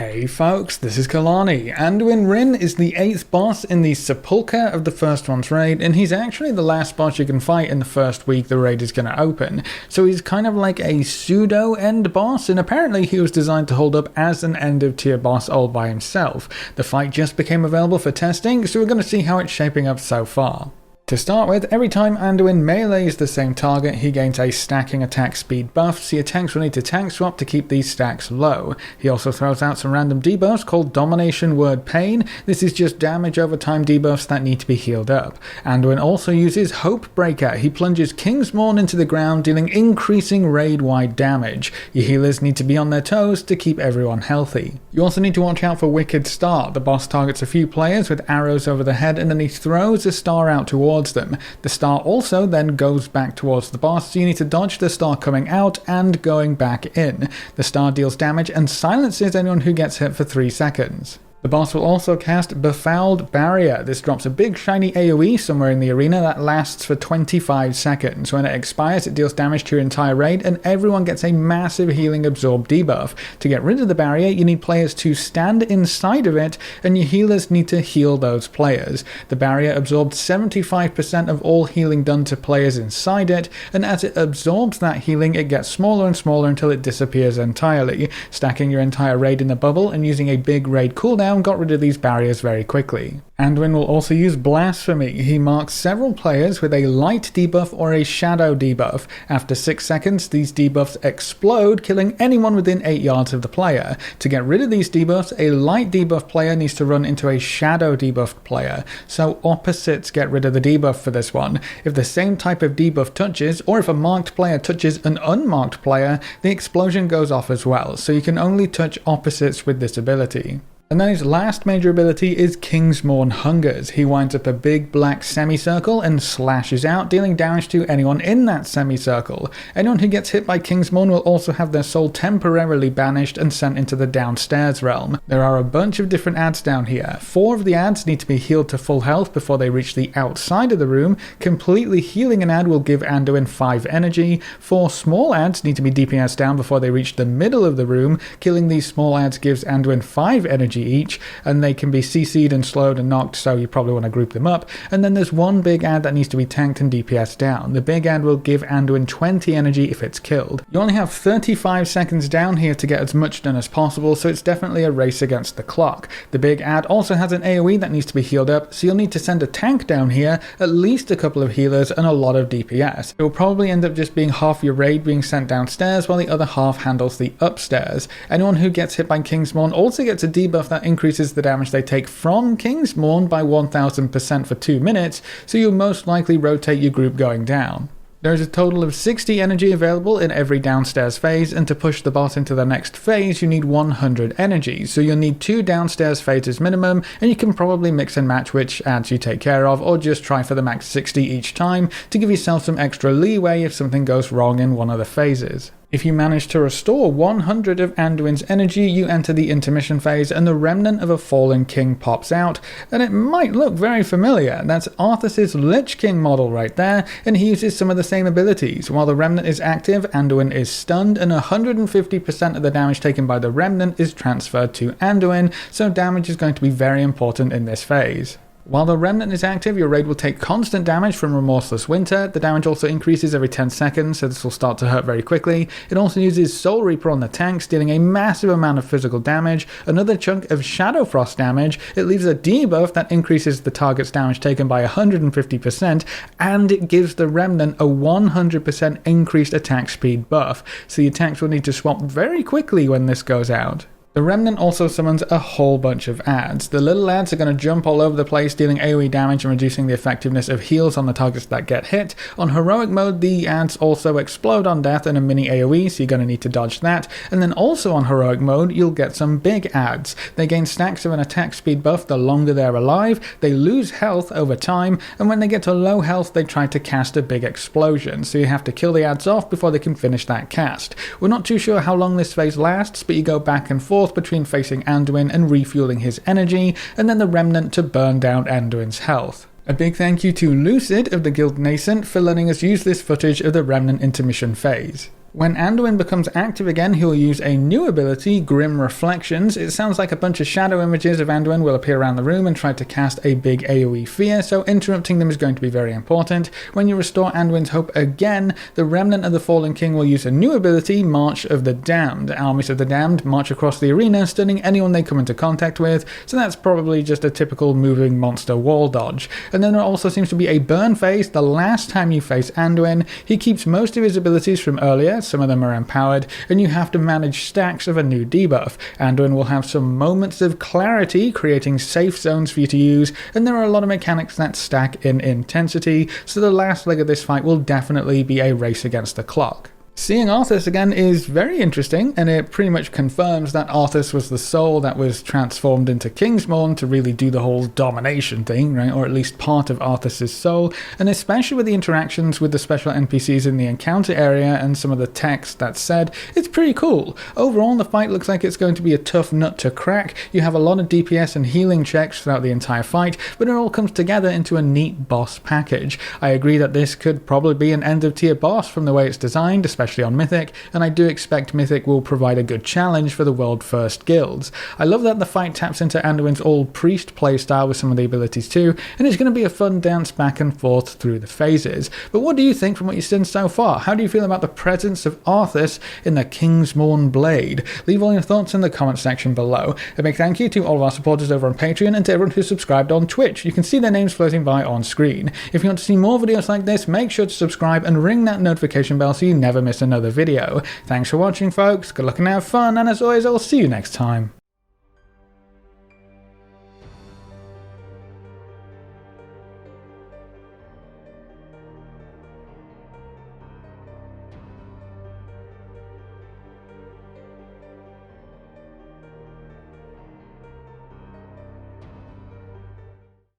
Hey folks, this is Kalani. Anduin WRYNN is the 8th boss in the Sepulcher of the first one's raid, and he's actually the last boss you can fight in the first week the raid is going to open. So he's kind of like a pseudo-end boss, and apparently he was designed to hold up as an end-of-tier boss all by himself. The fight just became available for testing, so we're going to see how it's shaping up so far. To start with, every time Anduin melees the same target, he gains a stacking attack speed buff, so your tanks will need to tank swap to keep these stacks low. He also throws out some random debuffs called Domination Word Pain. This is just damage over time debuffs that need to be healed up. Anduin also uses Hope Breaker. He plunges Kingsmourne into the ground, dealing increasing raid-wide damage. Your healers need to be on their toes to keep everyone healthy. You also need to watch out for Wicked Star. The boss targets a few players with arrows over the head and then he throws a star out towards them. The star also then goes back towards the boss, so you need to dodge the star coming out and going back in. The star deals damage and silences anyone who gets hit for 3 seconds. The boss will also cast Befouled Barrier. This drops a big shiny AoE somewhere in the arena that lasts for 25 seconds. When it expires, it deals damage to your entire raid and everyone gets a massive healing absorb debuff. To get rid of the barrier, you need players to stand inside of it and your healers need to heal those players. The barrier absorbs 75% of all healing done to players inside it, and as it absorbs that healing, it gets smaller and smaller until it disappears entirely. Stacking your entire raid in the bubble and using a big raid cooldown got rid of these barriers very quickly. Anduin will also use Blasphemy. He marks several players with a light debuff or a shadow debuff. After 6 seconds, these debuffs explode, killing anyone within 8 yards of the player. To get rid of these debuffs, a light debuff player needs to run into a shadow debuffed player. So opposites get rid of the debuff for this one. If the same type of debuff touches, or if a marked player touches an unmarked player, the explosion goes off as well. So you can only touch opposites with this ability. And then his last major ability is Kingsmourne Hungers. He winds up a big black semicircle and slashes out, dealing damage to anyone in that semicircle. Anyone who gets hit by Kingsmourne will also have their soul temporarily banished and sent into the downstairs realm. There are a bunch of different adds down here. 4 of the adds need to be healed to full health before they reach the outside of the room. Completely healing an add will give Anduin 5 energy. 4 small adds need to be DPS down before they reach the middle of the room. Killing these small adds gives Anduin 5 energy each, and they can be CC'd and slowed and knocked, so you probably want to group them up. And then there's one big ad that needs to be tanked and DPS down. The big ad will give Anduin 20 energy if it's killed. You only have 35 seconds down here to get as much done as possible, so it's definitely a race against the clock. The big ad also has an AoE that needs to be healed up, so you'll need to send a tank down here, at least a couple of healers, and a lot of DPS. It will probably end up just being half your raid being sent downstairs while the other half handles the upstairs. Anyone who gets hit by Kingsmourne also gets a debuff that increases the damage they take from Kingsmourne by 1000% for 2 minutes, so you'll most likely rotate your group going down. There is a total of 60 energy available in every downstairs phase, and to push the boss into the next phase you need 100 energy, so you'll need 2 downstairs phases minimum, and you can probably mix and match which adds you take care of, or just try for the max 60 each time to give yourself some extra leeway if something goes wrong in one of the phases. If you manage to restore 100 of Anduin's energy, you enter the intermission phase and the remnant of a fallen king pops out, and it might look very familiar. That's ARTHAS' Lich King model right there, and he uses some of the same abilities. While the remnant is active, Anduin is stunned, and 150% of the damage taken by the remnant is transferred to Anduin, so damage is going to be very important in this phase. While the remnant is active, your raid will take constant damage from Remorseless Winter. The damage also increases every 10 seconds, so this will start to hurt very quickly. It also uses Soul Reaper on the tanks, dealing a massive amount of physical damage, another chunk of Shadow Frost damage. It leaves a debuff that increases the target's damage taken by 150%, and it gives the remnant a 100% increased attack speed buff, so your tanks will need to swap very quickly when this goes out. The remnant also summons a whole bunch of adds. The little adds are going to jump all over the place, dealing AoE damage and reducing the effectiveness of heals on the targets that get hit. On heroic mode, the adds also explode on death in a mini AoE, so you're going to need to dodge that. And then also on heroic mode, you'll get some big adds. They gain stacks of an attack speed buff the longer they're alive, they lose health over time, and when they get to low health, they try to cast a big explosion, so you have to kill the adds off before they can finish that cast. We're not too sure how long this phase lasts, but you go back and forth between facing Anduin and refueling his energy, and then the remnant to burn down Anduin's health. A big thank you to Lucid of the Guild Nascent for letting us use this footage of the remnant intermission phase. When Anduin becomes active again, he'll use a new ability, Grim Reflections. It sounds like a bunch of shadow images of Anduin will appear around the room and try to cast a big AoE fear, so interrupting them is going to be very important. When you restore Anduin's hope again, the Remnant of the Fallen King will use a new ability, March of the Damned. Armies of the Damned march across the arena, stunning anyone they come into contact with, so that's probably just a typical moving monster wall dodge. And then there also seems to be a burn phase the last time you face Anduin. He keeps most of his abilities from earlier, some of them are empowered, and you have to manage stacks of a new debuff. Anduin will have some moments of clarity, creating safe zones for you to use, and there are a lot of mechanics that stack in intensity, so the last leg of this fight will definitely be a race against the clock. Seeing ARTHAS again is very interesting, and it pretty much confirms that ARTHAS was the soul that was transformed into Kingsmourne to really do the whole domination thing, right? Or at least part of ARTHAS' soul, and especially with the interactions with the special NPCs in the encounter area and some of the text that's said, it's pretty cool. Overall, the fight looks like it's going to be a tough nut to crack. You have a lot of DPS and healing checks throughout the entire fight, but it all comes together into a neat boss package. I agree that this could probably be an end of tier boss from the way it's designed, especially on Mythic, and I do expect Mythic will provide a good challenge for the world first guilds. I love that the fight taps into Anduin's old priest playstyle with some of the abilities too, and it's going to be a fun dance back and forth through the phases. But what do you think from what you've seen so far? How do you feel about the presence of ARTHAS in the Kingsmourne blade? Leave all your thoughts in the comment section below. A big thank you to all of our supporters over on Patreon and to everyone who's subscribed on Twitch. You can see their names floating by on screen. If you want to see more videos like this, make sure to subscribe and ring that notification bell so you never miss another video. Thanks for watching, folks. Good luck and have fun, and as always, I'll see you next time.